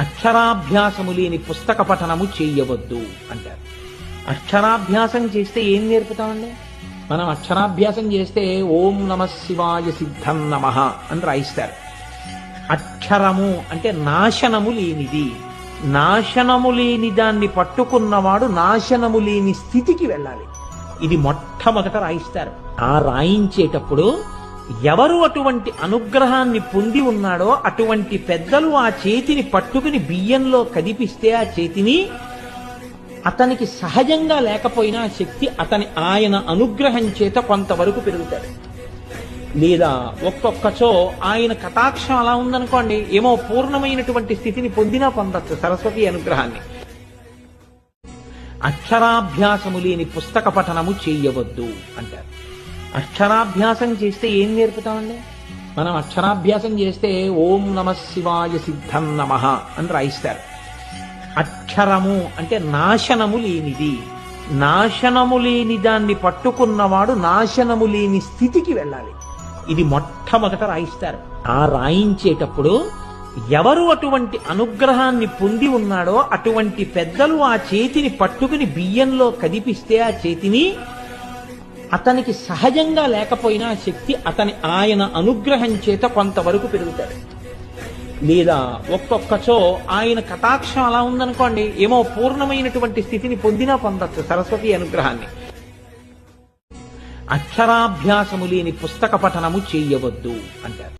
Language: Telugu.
అక్షరాభ్యాసము లేని పుస్తక పఠనము చేయవద్దు అంటారు. అక్షరాభ్యాసం చేస్తే ఏం నేర్పుతామండి? మనం అక్షరాభ్యాసం చేస్తే ఓం నమ శివాయ సిద్ధం నమః అని రాయిస్తారు. అక్షరము అంటే నాశనము లేనిది. నాశనము లేని దాన్ని పట్టుకున్నవాడు నాశనము లేని స్థితికి వెళ్ళాలి. ఇది మొట్టమొదట రాయిస్తారు. ఆ రాయించేటప్పుడు ఎవరు అటువంటి అనుగ్రహాన్ని పొంది ఉన్నాడో అటువంటి పెద్దలు ఆ చేతిని పట్టుకుని బియ్యంలో కదిపిస్తే ఆ చేతిని అతనికి సహజంగా లేకపోయినా శక్తి ఆయన అనుగ్రహం చేత కొంతవరకు పెరుగుతాడు. లేదా ఒక్కొక్కచో ఆయన కటాక్షం అలా ఉందనుకోండి, ఏమో పూర్ణమైనటువంటి స్థితిని పొందినా పొందొచ్చు సరస్వతి అనుగ్రహాన్ని. అక్షరాభ్యాసము లేని పుస్తక పఠనము చేయవద్దు అంటారు. అక్షరాభ్యాసం చేస్తే ఏం నేర్పుతామండి? మనం అక్షరాభ్యాసం చేస్తే ఓం నమ శివాయ సిద్ధం నమః అని రాయిస్తారు. అక్షరము అంటే నాశనము లేనిది. నాశనము లేని దాన్ని పట్టుకున్నవాడు నాశనము లేని స్థితికి వెళ్ళాలి. ఇది మొట్టమొదట రాయిస్తారు. ఆ రాయించేటప్పుడు ఎవరు అటువంటి అనుగ్రహాన్ని పొంది ఉన్నాడో అటువంటి పెద్దలు ఆ చేతిని పట్టుకుని బియ్యంలో కదిపిస్తే ఆ చేతిని అతనికి సహజంగా లేకపోయినా శక్తి ఆయన అనుగ్రహం చేత కొంతవరకు పెరుగుతాడు. లేదా ఒక్కొక్కచో ఆయన కటాక్షం అలా ఉందనుకోండి, ఏమో పూర్ణమైనటువంటి స్థితిని పొందినా పొందొచ్చు సరస్వతి అనుగ్రహాన్ని. అక్షరాభ్యాసము లేని పుస్తక పఠనము చేయవద్దు అంటారు.